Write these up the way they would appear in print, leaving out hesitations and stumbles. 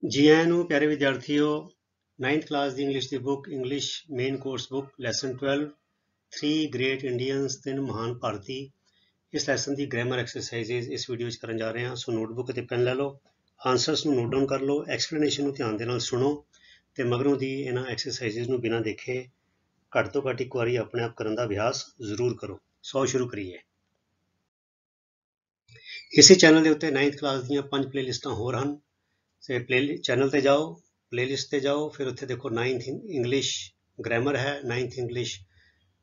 जी आयां नूं प्यारे विद्यार्थियों, 9th क्लास ਦੀ ਇੰਗਲਿਸ਼ ਦੀ book English main course book lesson 12 3 great Indians 3 ਮਹਾਨ ਭਾਰਤੀ। ਇਸ ਲੈਸਨ ਦੀ ਗ੍ਰਾਮਰ ਐਕਸਰਸਾਈਜ਼ਸ ਇਸ ਵੀਡੀਓ 'ਚ ਕਰਨ ਜਾ ਰਹੇ ਹਾਂ। ਸੋ ਨੋਟਬੁੱਕ ਅਤੇ ਪੈਨ ਲੈ ਲਓ, ਆਨਸਰਸ ਨੂੰ ਨੋਟ ਡਾਊਨ ਕਰ ਲਓ, ਐਕਸਪਲੇਨੇਸ਼ਨ ਨੂੰ ਧਿਆਨ ਦੇ ਨਾਲ ਸੁਣੋ ਤੇ ਮਗਰੋਂ ਦੀ ਇਹਨਾਂ ਐਕਸਰਸਾਈਜ਼ਸ ਨੂੰ ਬਿਨਾਂ ਦੇਖੇ ਘੱਟ ਤੋਂ ਘੱਟ ਇੱਕ ਵਾਰੀ ਆਪਣੇ ਆਪ ਕਰਨ ਦਾ ਅਭਿਆਸ ਜ਼ਰੂਰ ਕਰੋ। ਸੋ ਸ਼ੁਰੂ ਕਰੀਏ। ਇਸੇ ਚੈਨਲ ਦੇ ਉੱਤੇ 9th ਕਲਾਸ ਦੀਆਂ 5 ਪਲੇਲਿਸਟਾਂ ਹੋਰ ਹਨ। ਤੇ ਚੈਨਲ ਤੇ ਜਾਓ, ਪਲੇਲਿਸਟ ਤੇ ਜਾਓ, ਫਿਰ ਉੱਥੇ ਦੇਖੋ 9th ਇੰਗਲਿਸ਼ ਗ੍ਰਾਮਰ ਹੈ, 9th ਇੰਗਲਿਸ਼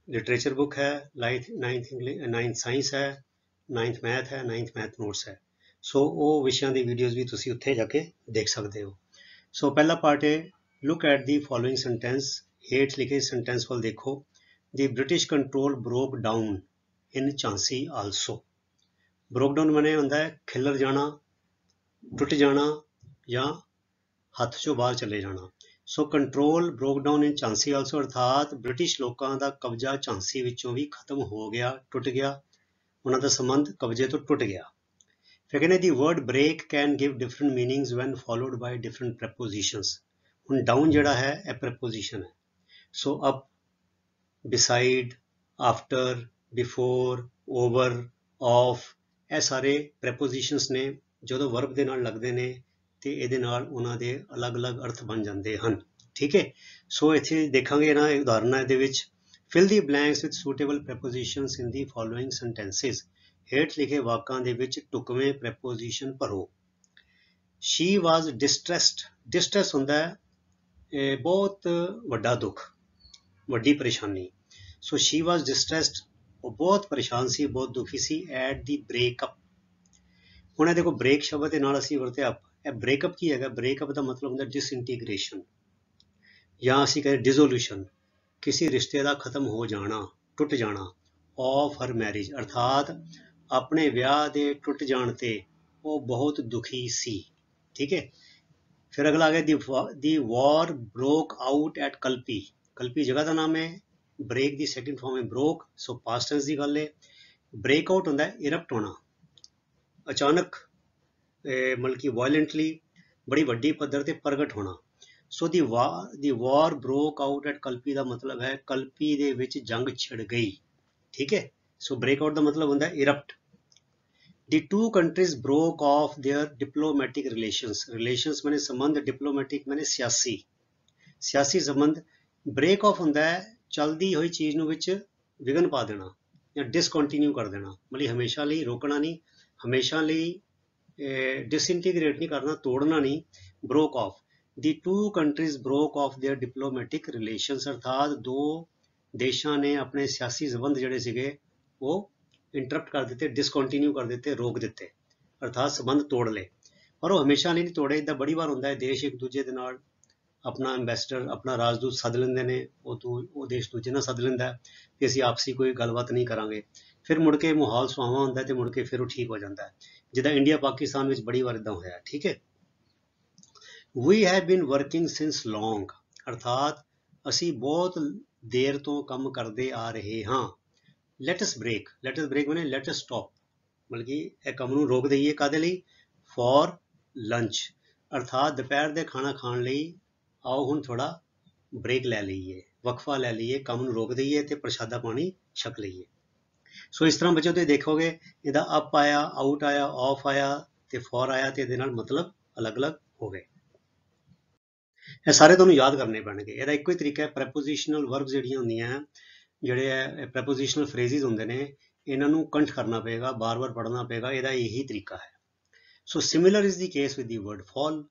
ਲਿਟਰੇਚਰ ਬੁੱਕ ਹੈ, 9th ਸਾਇੰਸ ਹੈ, 9th ਮੈਥ ਹੈ, 9th ਮੈਥ ਨੋਟਸ ਹੈ। ਸੋ ਉਹ ਵਿਸ਼ਿਆਂ ਦੀ ਵੀਡੀਓਜ਼ ਵੀ ਤੁਸੀਂ ਉੱਥੇ ਜਾ ਕੇ ਦੇਖ ਸਕਦੇ ਹੋ। ਸੋ ਪਹਿਲਾ ਪਾਰਟ ਹੈ look at the following sentence. ਹੇਠ ਲਿਖੇ ਸੈਂਟੈਂਸ ਵੱਲ ਦੇਖੋ। ਦੀ British control broke down in Jhansi also. Broke down ਮਨੇ ਹੁੰਦਾ ਹੈ ਖਿੱਲਰ ਜਾਣਾ, ਟੁੱਟ ਜਾਣਾ ਜਾਂ ਹੱਥ ਚੋਂ ਬਾਹਰ ਚਲੇ ਜਾਣਾ। So control broke down in Jhansi also ਅਰਥਾਤ ਬ੍ਰਿਟਿਸ਼ ਲੋਕਾਂ ਦਾ ਕਬਜ਼ਾ ਝਾਂਸੀ ਵਿੱਚੋਂ ਵੀ ਖਤਮ ਹੋ ਗਿਆ, ਟੁੱਟ ਗਿਆ, ਉਹਨਾਂ ਦਾ ਸੰਬੰਧ ਕਬਜ਼ੇ ਤੋਂ ਟੁੱਟ ਗਿਆ। ਫਿਰ ਕਹਿੰਦੇ the word break can give different meanings when followed by different prepositions. ਹੁਣ ਡਾਊਨ ਜਿਹੜਾ ਹੈ ਇਹ ਪ੍ਰੈਪੋਜੀਸ਼ਨ ਹੈ। So up, beside, after, before, over, off, ਇਹ ਸਾਰੇ ਪ੍ਰੈਪੋਜੀਸ਼ਨਸ ਨੇ। ਜਦੋਂ ਵਰਬ ਦੇ ਨਾਲ ਲੱਗਦੇ ਨੇ ਤੇ ਇਹਦੇ ਨਾਲ ਉਹਨਾਂ ਦੇ ਅਲੱਗ-ਅਲੱਗ ਅਰਥ ਬਣ ਜਾਂਦੇ ਹਨ। ਠੀਕ ਹੈ। ਸੋ ਇੱਥੇ ਦੇਖਾਂਗੇ ਨਾ ਉਦਾਹਰਨਾਂ ਇਹਦੇ ਵਿੱਚ। Fill the blanks with suitable prepositions in the following sentences. ਹੇਠ ਲਿਖੇ ਵਾਕਾਂ ਦੇ ਵਿੱਚ ਢੁਕਵੇਂ ਪ੍ਰੈਪੋਜੀਸ਼ਨ ਭਰੋ। ਸ਼ੀ ਵਾਜ਼ ਡਿਸਟਰੈਸਡ। ਡਿਸਟਰੈਸ ਹੁੰਦਾ ਹੈ ਬਹੁਤ ਵੱਡਾ ਦੁੱਖ, ਵੱਡੀ ਪਰੇਸ਼ਾਨੀ। ਸੋ ਸ਼ੀ ਵਾਜ਼ ਡਿਸਟਰੈਸਡ, ਉਹ ਬਹੁਤ ਪਰੇਸ਼ਾਨ ਸੀ, ਬਹੁਤ ਦੁਖੀ ਸੀ। At the breakup. ਹੁਣ ਇਹ ਦੇਖੋ ਬ੍ਰੇਕ ਸ਼ਬਦ ਦੇ ਨਾਲ ਅਸੀਂ ਵਰਤਿਆ ਅਪ। ਇਹ ਬ੍ਰੇਕਅਪ ਕੀ ਹੈਗਾ? ਬ੍ਰੇਕਅਪ ਦਾ ਮਤਲਬ ਹੁੰਦਾ ਡਿਸਇੰਟੀਗ੍ਰੇਸ਼ਨ ਜਾਂ ਅਸੀਂ ਕਹਿੰਦੇ ਡਿਜ਼ੋਲੂਸ਼ਨ, ਕਿਸੇ ਰਿਸ਼ਤੇ ਦਾ ਖਤਮ ਹੋ ਜਾਣਾ, ਟੁੱਟ ਜਾਣਾ। ਆਫ ਹਰ ਮੈਰਿਜ ਅਰਥਾਤ ਆਪਣੇ ਵਿਆਹ ਦੇ ਟੁੱਟ ਜਾਣ ਤੇ ਉਹ ਬਹੁਤ ਦੁਖੀ ਸੀ। ਠੀਕ ਹੈ। ਫਿਰ ਅਗਲਾ ਆ ਗਿਆ ਦੀ ਵਾਰ ਬ੍ਰੋਕ ਆਊਟ ਐਟ ਕਲਪੀ। ਕਲਪੀ ਜਗ੍ਹਾ ਦਾ ਨਾਮ ਹੈ। ਬ੍ਰੇਕ ਦੀ ਸੈਕਿੰਡ ਫਾਰਮ ਹੈ ਬ੍ਰੋਕ। ਸੋ ਪਾਸਟ ਟੈਂਸ ਦੀ ਗੱਲ ਹੈ। ਬ੍ਰੇਕ ਆਊਟ ਹੁੰਦਾ ਹੈ ਇਰਪਟ ਹੋਣਾ, ਅਚਾਨਕ, ਮਤਲਬ ਕਿ ਵਾਇਲੈਂਟਲੀ, ਬੜੀ ਵੱਡੀ ਪੱਧਰ ਤੇ ਪ੍ਰਗਟ ਹੋਣਾ। ਸੋ ਦੀ ਵਾਰ ਬ੍ਰੋਕ ਆਊਟ ਐਟ ਕਲਪੀ ਦਾ ਮਤਲਬ ਹੈ ਕਲਪੀ ਦੇ ਵਿੱਚ ਜੰਗ ਛਿੜ ਗਈ। ਠੀਕ ਹੈ। ਸੋ ਬ੍ਰੇਕ ਆਊਟ ਦਾ ਮਤਲਬ ਹੁੰਦਾ erupt. The two countries broke off their diplomatic relations. Relations ਮੈਨੇ ਸੰਬੰਧ, ਡਿਪਲੋਮੈਟਿਕ ਮੈਨੇ ਸਿਆਸੀ, ਸਿਆਸੀ ਸੰਬੰਧ। ਬ੍ਰੇਕ ਆਫ ਹੁੰਦਾ ਹੈ ਚਲਦੀ ਹੋਈ ਚੀਜ਼ ਨੂੰ ਵਿੱਚ ਵਿਘਨ ਪਾ ਦੇਣਾ ਜਾਂ ਡਿਸਕੰਟੀਨਿਊ ਕਰ ਦੇਣਾ, ਮਤਲਬ ਹਮੇਸ਼ਾ ਲਈ ਰੋਕਣਾ ਨਹੀਂ, ਹਮੇਸ਼ਾ ਲਈ ਡਿਸਇੰਟੀਗ੍ਰੇਟ ਨਹੀਂ ਕਰਨਾ, ਤੋੜਨਾ ਨਹੀਂ। Broke off. The two countries broke off their diplomatic relations ਅਰਥਾਤ ਦੋ ਦੇਸ਼ਾਂ ਨੇ ਆਪਣੇ ਸਿਆਸੀ ਸੰਬੰਧ ਜਿਹੜੇ ਸੀਗੇ ਉਹ ਇੰਟਰਪਟ ਕਰ ਦਿੱਤੇ, ਡਿਸਕੰਟੀਨਿਊ ਕਰ ਦਿੱਤੇ, ਰੋਕ ਦਿੱਤੇ, ਅਰਥਾਤ ਸੰਬੰਧ ਤੋੜ ਲਏ। ਪਰ ਉਹ ਹਮੇਸ਼ਾ ਲਈ ਨਹੀਂ ਤੋੜੇ। ਇੱਦਾਂ ਬੜੀ ਵਾਰ ਹੁੰਦਾ ਹੈ ਦੇਸ਼ ਇੱਕ ਦੂਜੇ ਦੇ ਨਾਲ ਆਪਣਾ ਐਂਬੈਸਡਰ, ਆਪਣਾ ਰਾਜਦੂਤ ਸੱਦ ਲੈਂਦੇ ਨੇ, ਉਹ ਦੇਸ਼ ਦੂਜੇ ਨਾਲ ਸੱਦ ਲੈਂਦਾ ਕਿ ਅਸੀਂ ਆਪਸੀ ਕੋਈ ਗੱਲਬਾਤ ਨਹੀਂ ਕਰਾਂਗੇ। ਫਿਰ ਮੁੜ ਕੇ ਮਾਹੌਲ ਸੁਹਾਵਾਂ ਹੁੰਦਾ ਤੇ ਮੁੜ ਕੇ ਫਿਰ ਉਹ ਠੀਕ ਹੋ ਜਾਂਦਾ ਹੈ, ਜਿੱਦਾਂ ਇੰਡੀਆ ਪਾਕਿਸਤਾਨ ਵਿੱਚ ਬੜੀ ਵਾਰ ਇੱਦਾਂ ਹੋਇਆ। ਠੀਕ ਹੈ। We have been working since long ਅਰਥਾਤ ਅਸੀਂ ਬਹੁਤ ਦੇਰ ਤੋਂ ਕੰਮ ਕਰਦੇ ਆ ਰਹੇ ਹਾਂ। Let's break. ਲੈਟਸ ਬ੍ਰੇਕ ਮੈਨੇ ਲੈਟਸ ਸਟਾਪ, ਮਤਲਬ ਕਿ ਇਹ ਕੰਮ ਨੂੰ ਰੋਕ ਦਈਏ। ਕਾਹਦੇ ਲਈ? ਫॉर ਲੰਚ ਅਰਥਾਤ ਦੁਪਹਿਰ ਦੇ ਖਾਣਾ ਖਾਣ ਲਈ ਆਓ ਹੁਣ ਥੋੜਾ ਬ੍ਰੇਕ ਲੈ ਲਈਏ, ਵਕਫਾ ਲੈ ਲਈਏ, ਕੰਮ ਨੂੰ ਰੋਕ ਦਈਏ ਤੇ ਪ੍ਰਸ਼ਾਦਾ ਪਾਣੀ ਛਕ ਲਈਏ। ਸੋ ਇਸ ਤਰ੍ਹਾਂ ਬੱਚੋ ਤੁਸੀਂ ਦੇਖੋਗੇ ਇਹਦਾ ਅਪ ਆਇਆ, ਆਊਟ ਆਇਆ, ਆਫ ਆਇਆ ਤੇ ਫॉर ਆਇਆ ਤੇ ਇਹਦੇ ਨਾਲ ਮਤਲਬ ਅਲੱਗ-ਅਲੱਗ ਹੋ ਗਏ। ਇਹ ਸਾਰੇ ਤੁਹਾਨੂੰ ਯਾਦ ਕਰਨੇ ਪੈਣਗੇ। ਇਹਦਾ ਇੱਕੋ ਹੀ ਤਰੀਕਾ ਹੈ। ਪ੍ਰੈਪੋਜੀਸ਼ਨਲ ਵਰਬਸ ਜਿਹੜੀਆਂ ਹੁੰਦੀਆਂ, ਜਿਹੜੇ ਹੈ ਪ੍ਰੈਪੋਜੀਸ਼ਨਲ ਫਰੇਜ਼ਿਸ ਹੁੰਦੇ ਨੇ, ਇਹਨਾਂ ਨੂੰ ਕੰਠ ਕਰਨਾ ਪਏਗਾ, ਬਾਰ-ਬਾਰ ਪੜ੍ਹਨਾ ਪਏਗਾ। ਇਹਦਾ ਇਹੀ ਤਰੀਕਾ ਹੈ। So similar is the case with the word fall.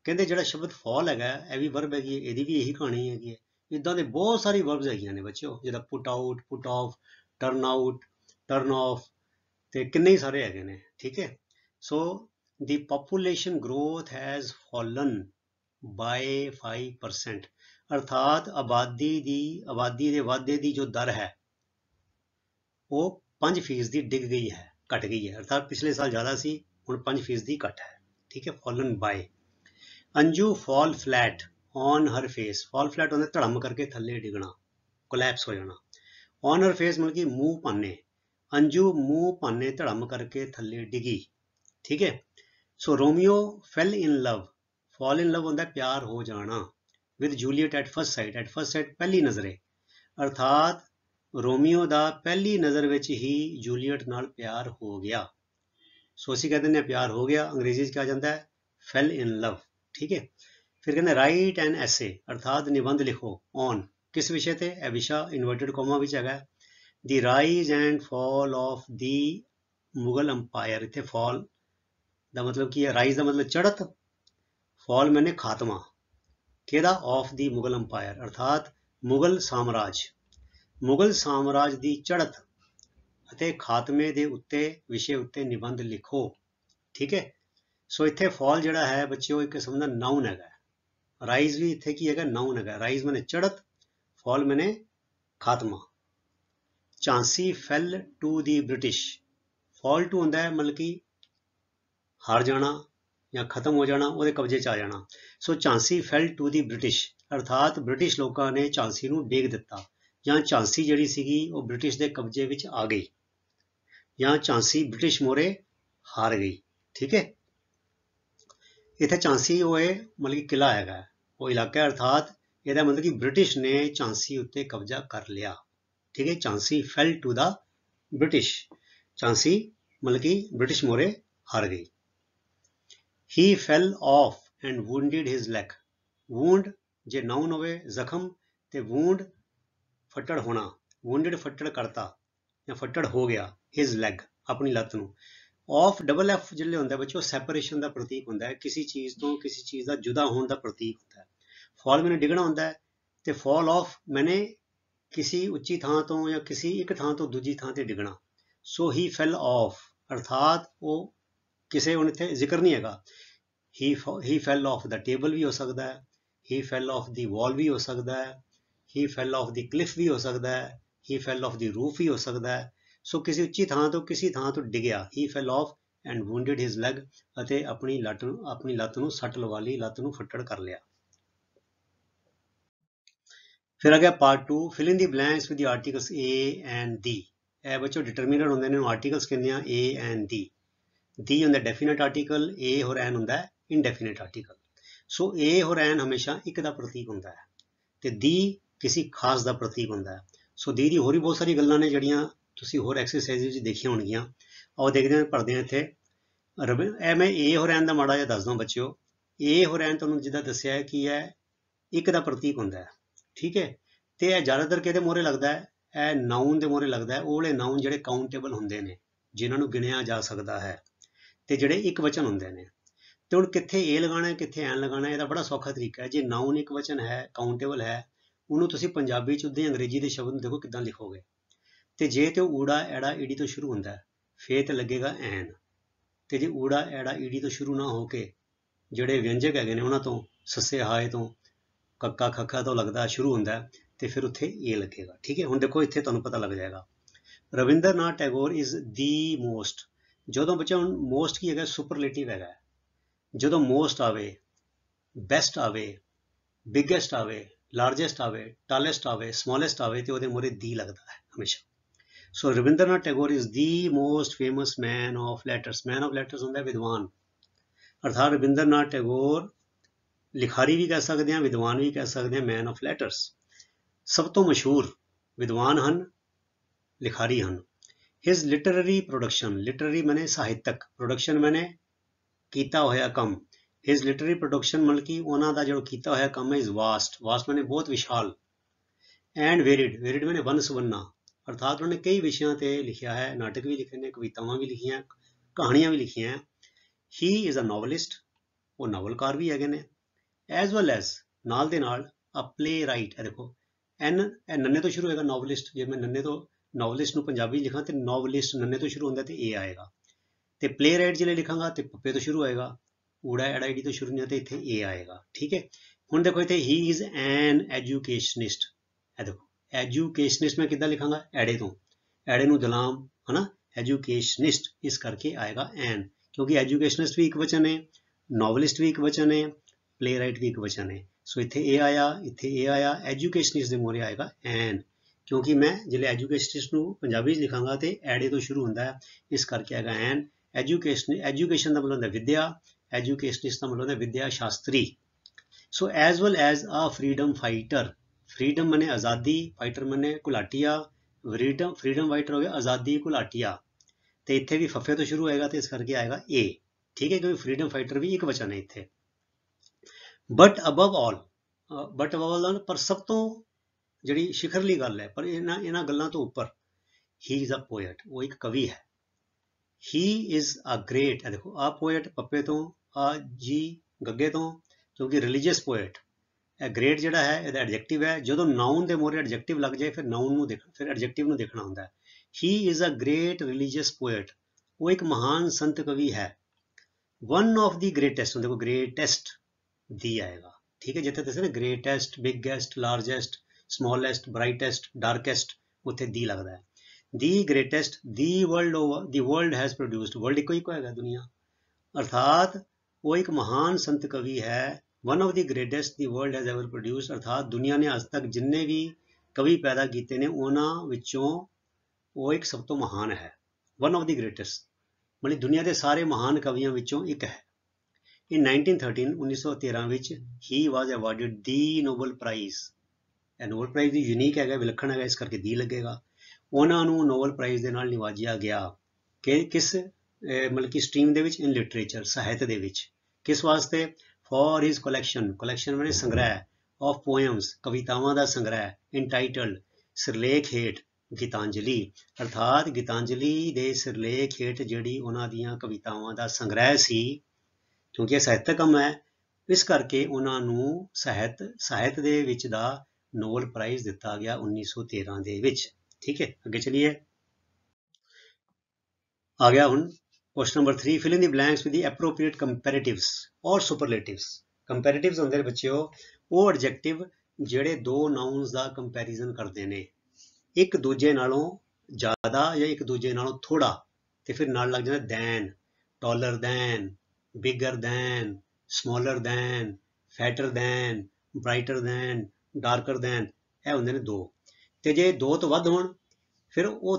ਕਹਿੰਦੇ ਜਿਹੜਾ ਸ਼ਬਦ ਫਾਲ ਹੈਗਾ ਇਹ ਵੀ ਵਰਬ ਹੈਗੀ ਹੈ, ਇਹਦੀ ਵੀ ਇਹੀ ਕਹਾਣੀ ਹੈਗੀ ਹੈ। ਇੱਦਾਂ ਦੇ ਬਹੁਤ ਸਾਰੀ ਵਰਬਸ ਹੈਗੀਆਂ ਨੇ ਬੱਚਿਓ, ਜਿਹਦਾ put out, put off, turn out, turn off ਤੇ ਕਿੰਨੇ ਹੀ ਸਾਰੇ ਹੈਗੇ ਨੇ। ਠੀਕ ਹੈ। So the population growth has fallen by 5% ਅਰਥਾਤ ਆਬਾਦੀ ਦੇ ਵਾਧੇ ਦੀ ਜੋ ਦਰ ਹੈ ਉਹ 5% ਡਿੱਗ ਗਈ ਹੈ, ਘਟ ਗਈ ਹੈ। ਅਰਥਾਤ ਪਿਛਲੇ ਸਾਲ ਜ਼ਿਆਦਾ ਸੀ, ਹੁਣ 5% ਘਟ ਹੈ। ਠੀਕ ਹੈ। Fallen by. Anju fall flat on her face. Fall flat ਹੁੰਦਾ ਧੜਮ ਕਰਕੇ ਥੱਲੇ ਡਿੱਗਣਾ, ਕੋਲੈਪਸ ਹੋ ਜਾਣਾ। ਔਨ ਹਰ ਫੇਸ ਮਤਲਬ ਕਿ ਮੂੰਹ ਭਾਨੇ। ਅੰਜੂ ਮੂੰਹ ਭਾਨੇ ਧੜਮ ਕਰਕੇ ਥੱਲੇ ਡਿੱਗੀ। ਠੀਕ ਹੈ। So Romeo fell in love. Fall in love होंदा प्यार हो जाना, with Juliet at first sight पहली नज़रे, अर्थात रोमियो दा पहली नज़र विच ही जूलीएट नाल प्यार हो गया। सो असीं कहते हैं प्यार हो गया, अंग्रेजी च क्या जाता है फेल इन लव, ठीक है। फिर कहते राइट एन एसे, अर्थात निबंध लिखो ऑन, किस विषय ते, यह विषय इनवर्टेड कॉमा विच हैगा the rise and fall of the Mughal umpire. इत्थे फॉल दा मतलब की है, राइज दा मतलब चढ़त, फॉल मैंने खात्मा केदा ऑफ द मुगल अंपायर, अर्थात मुगल साम्राज दी चढ़त ਅਤੇ ਖਾਤਮੇ ਦੇ ਉੱਤੇ ਵਿਸ਼ੇ ਉੱਤੇ ਨਿਬੰਧ ਲਿਖੋ, ਠੀਕ ਹੈ। ਸੋ ਇੱਥੇ ਫॉल ਜਿਹੜਾ ਹੈ ਬੱਚਿਓ ਇੱਕ ਕਿਸਮ ਦਾ ਨਾउन ਹੈਗਾ, ਰਾਈਜ਼ ਵੀ ਇੱਥੇ ਕੀ ਹੈਗਾ ਨਾउन ਹੈਗਾ, ਰਾਈਜ਼ ਮੈਨੇ ਚੜ੍ਹਤ, ਫॉल ਮੈਨੇ ਖਾਤਮਾ। ਝਾਂਸੀ ਫੈਲ ਟੂ ਦੀ ਬ੍ਰਿਟਿਸ਼, ਫॉल ਟੂ ਹੁੰਦਾ ਹੈ ਮਤਲਬ ਕਿ ਹਾਰ ਜਾਣਾ ਜਾਂ ਖਤਮ ਹੋ ਜਾਣਾ, ਉਹਦੇ ਕਬਜ਼ੇ 'ਚ ਆ ਜਾਣਾ। ਸੋ ਝਾਂਸੀ ਫੈਲ ਟੂ ਦੀ ਬ੍ਰਿਟਿਸ਼, ਅਰਥਾਤ ਬ੍ਰਿਟਿਸ਼ ਲੋਕਾਂ ਨੇ ਝਾਂਸੀ ਨੂੰ ਡੇਗ ਦਿੱਤਾ, ਜਾਂ ਝਾਂਸੀ ਜਿਹੜੀ ਸੀਗੀ ਉਹ ਬ੍ਰਿਟਿਸ਼ ਦੇ ਕਬਜ਼ੇ ਵਿੱਚ ਆ ਗਈ, ਜਾਂ ਝਾਂਸੀ ਬ੍ਰਿਟਿਸ਼ ਮੋਰੇ ਹਾਰ ਗਈ, ਠੀਕ ਹੈ। ਇੱਥੇ ਝਾਂਸੀ ਉਹ ਹੈ ਮਤਲਬ ਕਿ ਕਿਲਾ ਹੈਗਾ, ਉਹ ਇਲਾਕਾ, ਅਰਥਾਤ ਇਹਦਾ ਮਤਲਬ ਕਿ ਬ੍ਰਿਟਿਸ਼ ਨੇ ਝਾਂਸੀ ਉੱਤੇ ਕਬਜ਼ਾ ਕਰ ਲਿਆ, ਠੀਕ ਹੈ। ਝਾਂਸੀ ਫੈਲ ਟੂ ਦਾ ਬ੍ਰਿਟਿਸ਼, ਝਾਂਸੀ ਮਤਲਬ ਕਿ ਬ੍ਰਿਟਿਸ਼ ਮੋਰੇ ਹਾਰ ਗਈ। ਹੀ ਫੈਲ ਆਫ ਐਂਡ ਵੂੰਡਿਡ ਹਿਜ਼ ਲੈਗ, ਵੂੰਡ ਜੇ ਨਾउन ਹੋਵੇ ਜ਼ਖਮ, ਤੇ ਵੂੰਡ ਫੱਟੜ ਹੋਣਾ, ਵੂੰਡਿਡ ਫੱਟੜ ਕਰਤਾ ਜਾਂ ਫੱਟੜ ਹੋ ਗਿਆ, ਹਿਜ਼ ਲੈਗ ਆਪਣੀ ਲੱਤ ਨੂੰ। ਆਫ ਡਬਲ ਐਫ ਜਿਹੜੇ ਹੁੰਦਾ ਬੱਚੋ ਸੈਪਰੇਸ਼ਨ ਦਾ ਪ੍ਰਤੀਕ ਹੁੰਦਾ ਹੈ, ਕਿਸੇ ਚੀਜ਼ ਤੋਂ ਕਿਸੇ ਚੀਜ਼ ਦਾ ਜੁਦਾ ਹੋਣ ਦਾ ਪ੍ਰਤੀਕ ਹੁੰਦਾ ਹੈ। ਫॉल ਮੈਨੇ ਡਿੱਗਣਾ ਹੁੰਦਾ ਹੈ, ਤੇ ਫॉल ਆਫ ਮੈਨੇ ਕਿਸੇ ਉੱਚੀ ਥਾਂ ਤੋਂ ਜਾਂ ਕਿਸੇ ਇੱਕ ਥਾਂ ਤੋਂ ਦੂਜੀ ਥਾਂ ਤੇ ਡਿੱਗਣਾ। ਸੋ ਹੀ ਫੈਲ ਆਫ, ਅਰਥਾਤ ਉਹ ਕਿਸੇ ਹੁਣ ਇੱਥੇ ਜ਼ਿਕਰ ਨਹੀਂ ਹੈਗਾ, ਹੀ ਫੈਲ ਆਫ ਦਾ ਟੇਬਲ ਵੀ ਹੋ ਸਕਦਾ ਹੈ, ਹੀ ਫੈਲ ਆਫ ਦੀ ਵਾਲ ਵੀ ਹੋ ਸਕਦਾ ਹੈ, ਹੀ ਫੈਲ ਆਫ ਦੀ ਕਲਿਫ ਵੀ ਹੋ ਸਕਦਾ ਹੈ, ਹੀ ਫੈਲ ਆਫ ਦੀ ਰੂਫ ਵੀ ਹੋ ਸਕਦਾ ਹੈ। ਸੋ ਕਿਸੇ ਉੱਚੀ ਥਾਂ ਤੋਂ ਕਿਸੇ ਥਾਂ ਤੋਂ ਡਿੱਗਿਆ, ਹੀ ਫੈਲ ਆਫ ਐਂਡ ਵੂੰਡਿਡ ਹਿਜ਼ ਲੈਗ, ਅਤੇ ਆਪਣੀ ਲੱਤ ਨੂੰ ਸੱਟ ਲਵਾ ਲਈ, ਲੱਤ ਨੂੰ ਫੱਟੜ ਕਰ ਲਿਆ। ਫਿਰ ਆ ਗਿਆ part 2, fill in the blanks with the articles A and ਦੀ। ਇਹ ਬੱਚੋ ਡਿਟਰਮੀਨਰ ਹੁੰਦੇ ਨੇ, ਆਰਟੀਕਲਸ ਕਹਿੰਦੇ ਆ ਏ ਐਂਡ ਦੀ। ਦੀ ਹੁੰਦਾ ਡੈਫੀਨਿਟ ਆਰਟੀਕਲ, ਏ ਹੋਰ ਐਨ ਹੁੰਦਾ ਇਨਡੈਫੀਨਿਟ ਆਰਟੀਕਲ। ਸੋ ਏ ਹੋਰ ਐਨ ਹਮੇਸ਼ਾ ਇੱਕ ਦਾ ਪ੍ਰਤੀਕ ਹੁੰਦਾ ਹੈ, ਤੇ ਦੀ ਕਿਸੇ ਖਾਸ ਦਾ ਪ੍ਰਤੀਕ ਹੁੰਦਾ ਹੈ। ਸੋ ਦੀ ਹੋਰ ਵੀ ਬਹੁਤ ਸਾਰੀ ਗੱਲਾਂ ਨੇ ਜਿਹੜੀਆਂ ਤੁਸੀਂ ਹੋਰ ਐਕਸਰਸਾਈਜ਼ ਵਿੱਚ ਦੇਖੀਆਂ ਹੋਣਗੀਆਂ। ਆਓ ਦੇਖਦੇ ਹਾਂ, ਪੜ੍ਹਦੇ ਹਾਂ ਇੱਥੇ। ਇਹ ਮੈਂ ਏ ਹੋਰ ਐਨ ਦਾ ਮਾੜਾ ਜਿਹਾ ਦੱਸਦਾ ਬੱਚਿਓ। ਏ ਹੋਰ ਐਨ ਤੁਹਾਨੂੰ ਜਿੱਦਾਂ ਦੱਸਿਆ ਹੈ ਕਿ ਇਹ ਇੱਕ ਦਾ ਪ੍ਰਤੀਕ ਹੁੰਦਾ ਹੈ, ਠੀਕ ਹੈ। ਤੇ ਇਹ ਜ਼ਿਆਦਾਤਰ ਕਿਹਦੇ ਮੋਹਰੇ ਲੱਗਦਾ ਹੈ, ਇਹ ਨਾउन ਦੇ ਮੋਹਰੇ ਲੱਗਦਾ ਹੈ, ਉਹ ਵਾਲੇ ਨਾउन ਜਿਹੜੇ ਕਾਊਂਟੇਬਲ ਹੁੰਦੇ ਨੇ, ਜਿਨ੍ਹਾਂ ਨੂੰ ਗਿਣਿਆ ਜਾ ਸਕਦਾ ਹੈ, ਤੇ ਜਿਹੜੇ ਇੱਕ ਵਚਨ ਹੁੰਦੇ ਨੇ। ਤੇ ਹੁਣ ਕਿੱਥੇ ਏ ਲਗਾਉਣਾ ਕਿੱਥੇ ਐਨ ਲਗਾਉਣਾ, ਇਹਦਾ ਬੜਾ ਸੌਖਾ ਤਰੀਕਾ ਹੈ। ਜੇ ਨਾउन ਇੱਕ ਵਚਨ ਹੈ, ਕਾਊਂਟੇਬਲ ਹੈ, ਉਹਨੂੰ ਤੁਸੀਂ ਪੰਜਾਬੀ 'ਚ ਉੱਦਾਂ ਹੀ ਅੰਗਰੇਜ਼ੀ ਦੇ ਸ਼ਬਦ ਨੂੰ ਦੇਖੋ ਕਿੱਦਾਂ ਲਿਖੋਗੇ। ਤੇ ਜੇ ਤੇ ਊੜਾ ਐੜਾ ਈੜੀ ਤੋਂ ਸ਼ੁਰੂ ਹੁੰਦਾ ਹੈ, ਫੇਰ ਤੇ ਲੱਗੇਗਾ ਐਨ। ਤੇ ਜੇ ਊੜਾ ਐੜਾ ਈੜੀ ਤੋਂ ਸ਼ੁਰੂ ਨਾ ਹੋ ਕੇ ਜਿਹੜੇ ਵਿਅੰਜਕ ਹੈਗੇ ਨੇ ਉਹਨਾਂ ਤੋਂ, ਸੱਸੇ ਹਾਏ ਤੋਂ, ਕੱਕਾ ਖੱਖਾ ਤੋਂ ਲੱਗਦਾ ਸ਼ੁਰੂ ਹੁੰਦਾ, ਤੇ ਫਿਰ ਉੱਥੇ ਏ ਲੱਗੇਗਾ, ਠੀਕ ਹੈ। ਹੁਣ ਦੇਖੋ ਇੱਥੇ ਤੁਹਾਨੂੰ ਪਤਾ ਲੱਗ ਜਾਏਗਾ। Rabindranath Tagore is the most, ਜਦੋਂ ਬੱਚਾ ਹੁਣ ਮੋਸਟ ਕੀ ਹੈਗਾ, ਸੁਪਰਲੇਟਿਵ ਹੈਗਾ। ਜਦੋਂ ਮੋਸਟ ਆਵੇ, ਬੈਸਟ ਆਵੇ, ਬਿਗੈਸਟ ਆਵੇ, ਲਾਰਜੈਸਟ ਆਵੇ, ਟਾਲੈਸਟ ਆਵੇ, ਸਮੋਲੈਸਟ ਆਵੇ, ਤੇ ਉਹਦੇ ਮੂਹਰੇ ਦੀ ਲੱਗਦਾ ਹੈ ਹਮੇਸ਼ਾ। So Rabindranath Tagore is the most famous man of letters. Man of letters ਹੁੰਦਾ ਵਿਦਵਾਨ, ਅਰਥਾਤ ਰਵਿੰਦਰਨਾਥ ਟੈਗੋਰ ਲਿਖਾਰੀ ਵੀ ਕਹਿ ਸਕਦੇ ਹਾਂ, ਵਿਦਵਾਨ ਵੀ ਕਹਿ ਸਕਦੇ ਹਾਂ, ਮੈਨ ਆਫ ਲੈਟਰਸ। ਸਭ ਤੋਂ ਮਸ਼ਹੂਰ ਵਿਦਵਾਨ ਹਨ, ਲਿਖਾਰੀ ਹਨ। ਹਿਜ਼ ਲਿਟਰਰੀ ਪ੍ਰੋਡਕਸ਼ਨ, ਲਿਟਰਰੀ ਮੈਨੇ ਸਾਹਿਤਕ, ਪ੍ਰੋਡਕਸ਼ਨ ਮੈਨੇ ਕੀਤਾ ਹੋਇਆ ਕੰਮ। ਹਿਜ਼ ਲਿਟਰਰੀ ਪ੍ਰੋਡਕਸ਼ਨ ਮਤਲਬ ਕਿ ਉਹਨਾਂ ਦਾ ਜਿਹੜਾ ਕੀਤਾ ਹੋਇਆ ਕੰਮ ਹੈ, ਇਜ਼ ਵਾਸਟ, ਵਾਸਟ ਮੈਨੇ ਬਹੁਤ ਵਿਸ਼ਾਲ। ਐਂਡ ਵੇਰਿਡ, ਵੇਰਿਡ ਮੈਨੇ ਵੰਨ ਸੁਵੰਨਾ, ਅਰਥਾਤ ਉਹਨੇ ਕਈ ਵਿਸ਼ਿਆਂ ਤੇ ਲਿਖਿਆ ਹੈ, ਨਾਟਕ ਵੀ ਲਿਖੇ ਨੇ, ਕਵਿਤਾਵਾਂ ਵੀ ਲਿਖੀਆਂ, ਕਹਾਣੀਆਂ ਵੀ ਲਿਖੀਆਂ। ਹੀ ਇਜ਼ ਅ ਨੋਵਲਿਸਟ, ਉਹ ਨਾਵਲਕਾਰ ਵੀ ਹੈਗੇ ਨੇ। ਐਜ਼ ਵੈਲ ਐਜ਼, ਨਾਲ ਦੇ ਨਾਲ, ਅ ਪਲੇ ਰਾਈਟ, ਇਹ ਦੇਖੋ ਐਨ, ਇਹ ਨੰਨੇ ਤੋਂ ਸ਼ੁਰੂ ਹੋਏਗਾ ਨੋਵਲਿਸਟ। ਜੇ ਮੈਂ ਨੰਨੇ ਤੋਂ ਨੋਵਲਿਸਟ ਨੂੰ ਪੰਜਾਬੀ ਲਿਖਾਂ ਤੇ ਨੋਵਲਿਸਟ ਨੰਨੇ ਤੋਂ ਸ਼ੁਰੂ ਹੁੰਦਾ ਤੇ ਏ ਆਏਗਾ। ਤੇ ਪਲੇ ਰਾਈਟ ਜਿਹੜੇ ਲਿਖਾਂਗਾ ਤੇ ਪੱਪੇ ਤੋਂ ਸ਼ੁਰੂ ਹੋਏਗਾ, ਊੜਾ ਐੜਾ ਈੜੀ ਤੋਂ ਸ਼ੁਰੂ ਨਹੀਂ ਹੁੰਦਾ, ਤੇ ਇੱਥੇ ਏ ਆਏਗਾ, ਠੀਕ ਹੈ। ਹੁਣ ਦੇਖੋ ਇੱਥੇ ਹੀ ਇਜ਼ ਐਨ ਐਜੂਕੇਸ਼ਨਿਸਟ, ਇਹ ਦੇਖੋ ਐਜੂਕੇਸ਼ਨਿਸਟ ਮੈਂ ਕਿੱਦਾਂ ਲਿਖਾਂਗਾ, ਐੜੇ ਤੋਂ, ਐੜੇ ਨੂੰ ਦਲਾਮ, ਹਨਾ, ਐਜੂਕੇਸ਼ਨਿਸਟ, ਇਸ ਕਰਕੇ ਆਏਗਾ ਐਨ, ਕਿਉਂਕਿ ਐਜੂਕੇਸ਼ਨਿਸਟ ਵੀ ਇੱਕ ਵਚਨ ਹੈ, ਨੋਵਲਿਸਟ ਵੀ ਇੱਕ ਵਚਨ ਹੈ, ਪਲੇ ਰਾਈਟ ਵੀ ਇੱਕ ਵਚਨ ਹੈ। ਸੋ ਇੱਥੇ ਇਹ ਆਇਆ, ਇੱਥੇ ਇਹ ਆਇਆ, ਐਜੂਕੇਸ਼ਨਿਸਟ ਦੇ ਮੂਹਰੇ ਆਏਗਾ ਐਨ, ਕਿਉਂਕਿ ਮੈਂ ਜਿਹੜੇ ਐਜੂਕੇਸ਼ਨਿਸਟ ਨੂੰ ਪੰਜਾਬੀ 'ਚ ਲਿਖਾਂਗਾ ਤੇ ਐੜੇ ਤੋਂ ਸ਼ੁਰੂ ਹੁੰਦਾ ਹੈ, ਇਸ ਕਰਕੇ ਆਏਗਾ ਐਨ। ਐਜੂਕੇਸ਼ਨ, ਐਜੂਕੇਸ਼ਨ ਦਾ ਮਤਲਬ ਹੁੰਦਾ ਵਿਦਿਆ, एजुकेशनिस्ट का मतलब है विद्या शास्त्री। So as well as a freedom fighter, freedom मने आज़ादी, फाइटर मने घुलाटिया, फ्रीडम फाइटर हो गया आज़ादी घुलाटिया, तो इत्थे भी फफे तो शुरू होएगा तो इस करके आएगा ए, ठीक है, क्योंकि फ्रीडम फाइटर भी एक वचन है इत्थे। बट अबव ऑल, पर सब तो जिहड़ी शिखरली गल है, पर इन्हां गल्लां तो उपर, ही इज़ अ पोएट, वो एक कवि है। ही इज़ अ ग्रेट, देखो आ पोएट पप्पे तो, आ जी गग्गे तो, क्योंकि रिलीजियस पोएट। ग्रेट जिहड़ा है ਇਹਦਾ एडजैक्टिव है, ਜਦੋਂ नाउन ਦੇ ਮੋਰੇ एडजैक्टिव ਲੱਗ ਜਾਏ ਫਿਰ ਨਾउन ਨੂੰ ਦੇਖਣਾ, ਫਿਰ एडजैक्टिव ਨੂੰ ਦੇਖਣਾ ਹੁੰਦਾ ਹੈ। He is a great religious poet, ਉਹ ਇੱਕ ਮਹਾਨ ਸੰਤ ਕਵੀ ਹੈ। वन ऑफ द ग्रेटेस्ट, देखो ग्रेटेस्ट दी आएगा, ठीक है, जिथे दसे ना greatest, biggest, largest, smallest, brightest, darkest, उत्थे दी लगता है। The greatest, the world over, the world has produced, world एक ही है दुनिया, अर्थात वो एक महान संत कवि है। One of the greatest the world has ever produced, अर्थात दुनिया ने अज तक जिन्ने भी कवि पैदा किए ने उन्हां विचों वो एक सब तो महान है। वन ऑफ द ग्रेटेस्ट मतलब दुनिया के सारे महान कवियों विचों एक है। इन 1913 1913 विच he was awarded the Nobel prize, Nobel prize भी यूनीक है, विलखण है, इस करके दी लगेगा। उन्होंने नोबल प्राइज के नाल निवाजिया गया कि किस मतलब कि stream they which, in literature, साहित्य दे विच, किस वास्ते, फॉर हिज कलैक्शन, कलैक्शन मैंने संग्रह, ऑफ पोएम्स, कवितावां दा संग्रह, इंटाइटल्ड सिरलेख हेठ गीतांजलि, अर्थात गीतांजलि दे सिरलेख हेठ जिहड़ी उन्हां दीयां कवितावां दा संग्रह सी, क्योंकि यह साहित्यक काम है, इस करके उन्हां नूं साहित्य दे विच दा नोबल प्राइज दिता गया 1913 दे विच। ठीक है, अगे चलिए, आ गया हुण question number 3, fill in the blanks with the appropriate comparatives और सुपरलेटिव्स। कंपैरेटिव्स हुंदे ने बच्चों वो एडजैक्टिव जिहड़े दो नाउन्स दा कंपैरिजन करदे ने, एक दूजे नालों ज़्यादा या एक दूजे नालों थोड़ा, तो फिर नाल लग जाता than, taller than, bigger than, smaller than, fatter than, brighter than, darker than, ਇਹ ਹੁੰਦੇ ਨੇ दो। तो जे दो तो ਵੱਧ ਹੋਣ फिर वो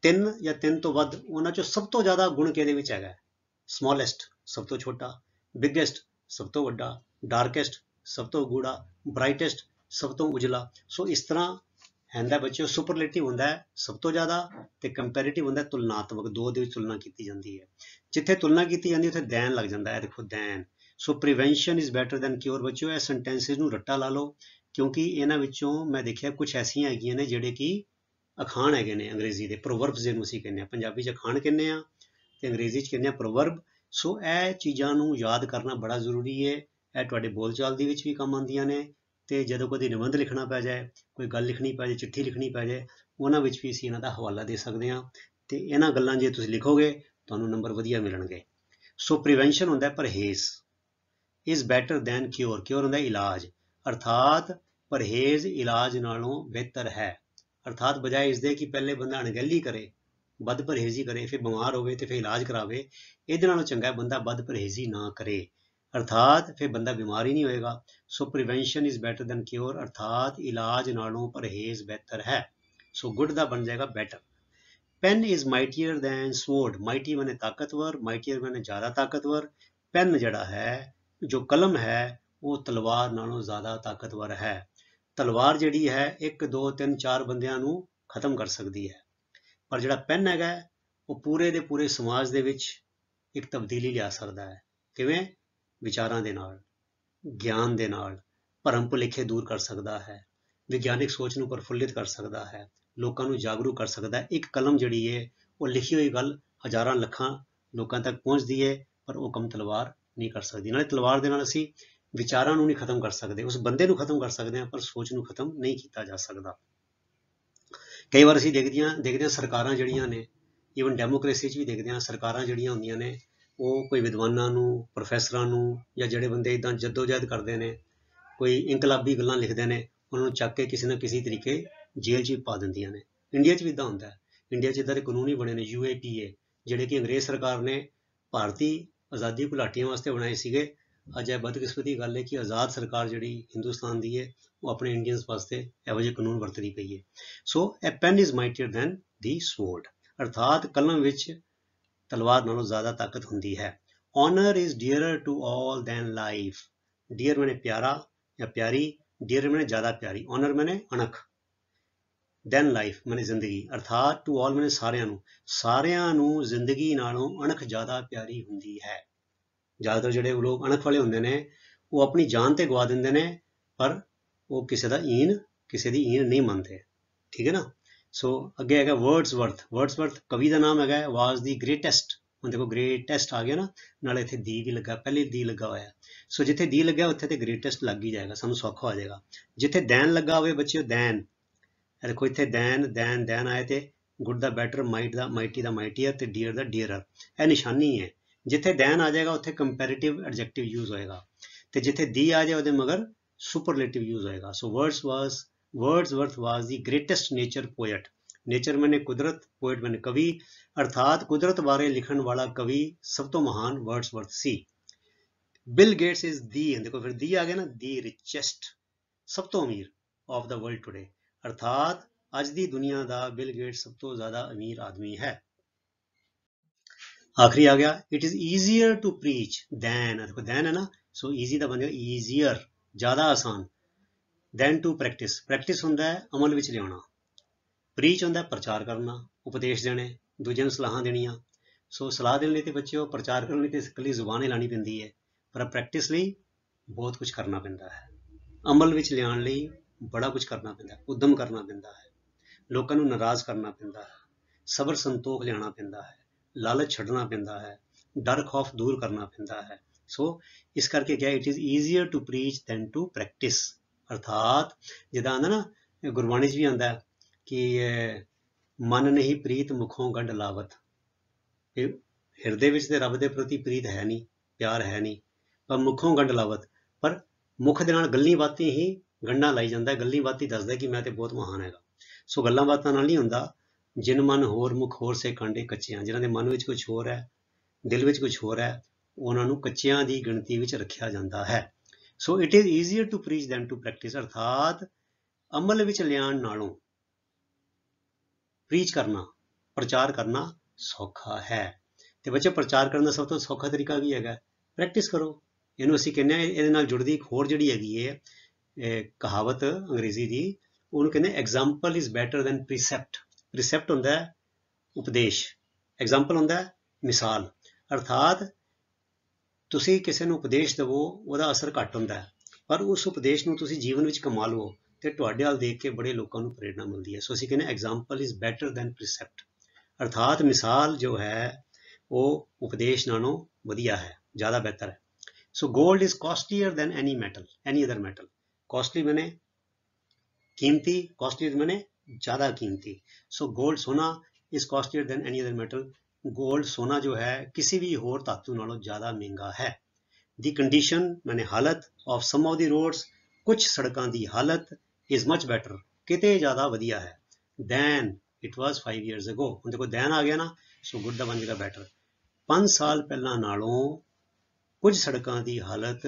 तीन या तीन तो ਵੱਧ, ਉਹਨਾਂ ਚੋਂ ਸਭ ਤੋਂ ਜ਼ਿਆਦਾ ਗੁਣ ਕਿਹਦੇ ਵਿੱਚ ਹੈਗਾ? ਸਮੋਲੈਸਟ ਸਭ ਤੋਂ ਛੋਟਾ, ਬਿਗੇਸਟ ਸਭ ਤੋਂ ਵੱਡਾ, ਡਾਰਕੈਸਟ ਸਭ ਤੋਂ ਗੂੜਾ, ਬ੍ਰਾਈਟੈਸਟ ਸਭ ਤੋਂ ਉਜਲਾ। ਸੋ ਇਸ ਤਰ੍ਹਾਂ हैंदा बच्चों सुपरलेटिव होंदा है सब तो ज़्यादा, तो कंपैरेटिव होंदा तुलनात्मक, दो दे विच तुलना की जाती है। जिथे तुलना की जाती है उत्थे दैन लग जाता है, देखो than. So prevention is better than cure. बच्चों ये सेंटेंसिस नूं रट्टा ला लो, क्योंकि इन्हां विचों मैं देखिया कुछ ऐसियां हैगियां ने जिहड़े कि अखाण हैगे ने अंग्रेजी दे, प्रोवर्ब्स जिहनूं असीं कहने, पंजाबी च अखाण कहने आ ते अंग्रेजी च कहने आ प्रोवर्ब। सो ਇਹ चीज़ां नूं याद करना बड़ा जरूरी है, ਇਹ तुहाडे बोलचाल दे विच भी काम आउंदियां ने, तो जदों कभी निबंध लिखना पै जाए, कोई गल लिखनी पै जाए, चिट्ठी लिखनी पै जाए, उन्हां विच भी असीं इन्हां दा हवाला दे सकदे हां, ते इन्हां गल्लां जे तुसीं लिखोगे तुहानूं नंबर वधिया मिलणगे। सो प्रिवेंशन हुंदा है परहेज, is better than cure, cure हुंदा इलाज, अर्थात परहेज इलाज नालों बेहतर है। अर्थात बजाय इसदे कि पहले बंदा अणगहली करे, बद परहेजी करे, फिर बीमार होवे तो फिर इलाज करावे, इहदे नालों चंगा बंदा बद परहेजी ना करे, अर्थात फिर बंदा बीमार ही नहीं होएगा। So prevention is better than cure, अर्थात इलाज नालों परहेज बेहतर है। सो गुड दा बन जाएगा better. Pen is mightier than sword, mighty मैंने ताकतवर, माइटियर मैंने ज़्यादा ताकतवर। पेन जड़ा है, जो कलम है, वो तलवार नालों ज़्यादा ताकतवर है। तलवार जिहड़ी है एक दो तीन चार बंदियां नूं खत्म कर सकती है, पर जिहड़ा पेन हैगा वो पूरे दे पूरे समाज दे विच एक तब्दीली लिया सकता है। किवें? विचारां दे नाल, ज्ञान दे नाल, भरम भुलेखे दूर कर सकता है, विग्यानिक सोच नूं प्रफुल्लित कर सकता है, लोकां नूं जागरूक कर सकता है। एक कलम जिहड़ी है वो लिखी हुई गल हज़ारां लखां लोकां तक पहुँचती है, पर वो कम तलवार नहीं कर सकती। नाले तलवार दे नाल असीं विचारां नूं नहीं खत्म कर सकते, उस बंदे नूं खत्म कर सकते हैं, पर सोच नूं खत्म नहीं किया जा सकता। कई बार असीं देखते हैं सरकारां जिहड़ियां ने, ईवन डेमोक्रेसी च भी देखते हैं, सरकारां जिहड़ियां हुंदियां ने वो कोई विद्वानां नूं, प्रोफैसरां नूं, या जिहड़े बंदे इदां जद्दोजहद करते हैं, कोई इनकलाबी गल्लां लिखते हैं, उन्होंने चक के किसी न किसी तरीके जेल च पा दिंदियां ने। इंडिया च भी इदां हुंदा है, इंडिया च इदां दे कानून ही बने ने UAPA, जिहड़े कि अंग्रेज सरकार ने भारती आज़ादी घुलाटियां वास्ते बनाए सीगे। अज यह बदकिस्मती की गल है कि आज़ाद सरकार जिहड़ी हिंदुस्तान दी है वो अपने इंडियंस वास्ते इहो जिहे कानून वरतदी पई है। So a pen is mightier than the sword, अर्थात कलम विच तलवार नालों ज़्यादा ताकत हुंदी है। Honour is dearer to all than life. Dear मैंने प्यारा या प्यारी, डियर मैंने ज़्यादा प्यारी, ऑनर मैंने अणख, देन लाइफ मैंने जिंदगी, अर्थात टू ऑल मैंने सारिਆਂ ਨੂੰ ਜ਼ਿੰਦਗੀ ਨਾਲੋਂ ਅਣਖ ਜ਼ਿਆਦਾ ਪਿਆਰੀ ਹੁੰਦੀ ਹੈ। ਜ਼ਿਆਦਾਤਰ ਜਿਹੜੇ ਲੋਕ ਅਣਖ ਵਾਲੇ ਹੁੰਦੇ ਨੇ ਉਹ ਆਪਣੀ ਜਾਨ ਤੇ ਗਵਾ ਦਿੰਦੇ ਨੇ, ਪਰ ਉਹ ਕਿਸੇ ਦੀ ਈਨ ਨਹੀਂ ਮੰਨਦੇ, ਠੀਕ ਹੈ ਨਾ। ਸੋ ਅੱਗੇ ਹੈਗਾ ਵਰਡਸਵਰਥ ਕਵੀ ਦਾ ਨਾਮ ਹੈਗਾ, ਵਾਜ਼ ਦੀ ਗ੍ਰੇਟੈਸਟ। ਹੁਣ ਦੇਖੋ ਗ੍ਰੇਟੈਸਟ ਆ ਗਿਆ ਨਾ, ਨਾਲੇ ਇੱਥੇ ਦੀ ਵੀ ਲੱਗਾ, ਪਹਿਲੇ ਦੀ ਲੱਗਾ ਹੋਇਆ। ਸੋ ਜਿੱਥੇ ਦੀ ਲੱਗਿਆ ਉੱਥੇ ਤੇ ਗ੍ਰੇਟੈਸਟ ਲੱਗ ਹੀ ਜਾਏਗਾ, ਸਾਨੂੰ ਸੌਖਾ ਹੋ ਜਾਏਗਾ। ਜਿੱਥੇ ਦੈਨ ਲੱਗਾ ਹੋਵੇ ਬੱਚਿਓ, ਦੈਨ, ਦੇਖੋ ਇੱਥੇ ਦੈਨ ਆਏ ਤੇ ਗੁੱਡ ਦਾ ਬੈਟਰ, ਮਾਈਟੀ ਦਾ ਮਾਈਟੀਅਰ ਤੇ ਡੀਅਰ ਦਾ ਡੀਅਰਰ, ਇਹ ਨਿਸ਼ਾਨੀ ਹੈ। ਜਿੱਥੇ ਦੈਨ ਆ ਜਾਏਗਾ ਉੱਥੇ ਕੰਪੈरेटिव ਐਡਜੈਕਟਿਵ ਯੂਜ਼ ਹੋਏਗਾ, ਤੇ ਜਿੱਥੇ ਦੀ ਆ ਜਾਏ ਉਹਦੇ ਮਗਰ ਸੁਪਰਲੇਟਿਵ ਯੂਜ਼ ਹੋਏਗਾ। So Wordsworth was the greatest nature poet. Nature मैंने कुदरत, पोएट मैंने कवि, अर्थात कुदरत बारे लिखण वाला कवि सब तो महान वर्ड्सवर्थ सी। बिल गेट्स इज दी, देखो फिर दी आ गया ना, दी रिचेस्ट, सब तो अमीर ऑफ द वर्ल्ड टुडे, अर्थात अज दी दुनिया दा बिल गेट्स सब तो ज्यादा अमीर आदमी है। आखिरी आ गया, it is easier to preach than, देखो दैन है ना, सो ईजी दा बन गया ईजियर, ज्यादा आसान, दैन टू प्रैक्टिस, प्रैक्टिस होंदा है अमल विच लियाना, प्रीच होंदा है प्रचार करना, उपदेश देने, दूजे नूं सलाहां देनियां। सो सलाह देने लई ते बच्चों प्रचार करने लई ते कल्ली जुबान ही लानी पैंदी है, पर प्रैक्टिस लई बहुत कुछ करना पैंदा है, अमल विच लियाण लई बड़ा कुछ करना पैंदा है, उद्यम करना पैंदा है, लोकां नूं नाराज करना पैंदा है, सबर संतोख लियाना पैंदा है, लालच छड्डना पैंदा है, डर खौफ दूर करना पैंदा है। सो इस करके क्या, it is easier to preach than to practise, अर्थात जिदा आंदा ना गुरबाणी च भी आंदा है कि मन नहीं प्रीत मुखों गंढ लावत, हिरदे विच ते रब दे प्रति प्रीत है नहीं, प्यार है नहीं, पर मुखों गंढ लावत, पर मुख दे नाल गल्ली बातें ही गंढा लाई जांदा, गल्ली बातें दसदा कि मैं ते बहुत महान हैगा। सो गल्लां बातां नाल नहीं हुंदा, जिन मन होर मुख होर से कांडे कच्चियां, जिन्हां दे मन विच कुछ होर है, दिल विच कुछ होर है, उन्हां नूं कच्चियां दी गिणती विच रखिया जांदा है। So it is easier to preach than to practise, अर्थात अमल विच लियाण नालों प्रीच करना, प्रचार करना सौखा है। ते बच्चे प्रचार करने का सब तो सौखा तरीका भी है प्रैक्टिस करो। इनू असीं कहने इहदे नाल जुड़दी एक होर जिहड़ी हैगी है कहावत अंग्रेजी दी, उहनूं कहंदे एग्जाम्पल इज बैटर दैन प्रीसैप्ट। प्रीसैप्ट हुंदा है उपदेश, एग्जाम्पल हुंदा है मिसाल, अर्थात तुसीं किसी नूं उपदेश देवो ਉਹਦਾ असर घट हुंदा है, पर उस उपदेश नूं तुसीं जीवन विच कमा लवो ते तुहाडे हाल देख के बड़े लोगों नूं प्रेरणा मिलती है। सो असीं कहने एग्जाम्पल इज बैटर दैन प्रीसैप्ट, अर्थात मिसाल जो है वो उपदेश नालों वधिया है, ज़्यादा बेहतर है। So gold is costlier than any other metal, costly मैंने कीमती, कॉस्टली मैंने ज़्यादा कीमती। सो गोल्ड सोना is costlier than any other metal, gold सोना जो है किसी भी होर धातु नालों ज़्यादा महंगा है। दी कंडीशन मैंने हालत of some of the roads, कुछ सड़कों की हालत इज मच बैटर, किते ज़्यादा वधिया है, than it was 5 years ago। हुण देखो दैन आ गया ना, सो गुड दा बन जाएगा बैटर, 5 साल पहला नालों कुछ सड़कों की हालत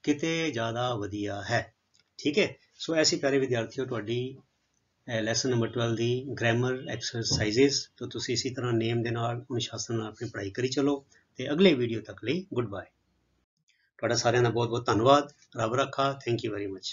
किते ज़्यादा वधिया है, ठीक है। सो ऐसे प्यारे विद्यार्थियों तुहाडी लैसन नंबर 12 की ग्रैमर एक्सरसाइजेस, तो तुसीं इसी तरह नेम दे नाल अनुशासन नाल अपनी पढ़ाई करी चलो, ते अगले वीडियो तक लई गुड बाय। तुहाडा सारिआं दा बहुत बहुत धन्नवाद, रब रखा, थैंक यू वेरी मच।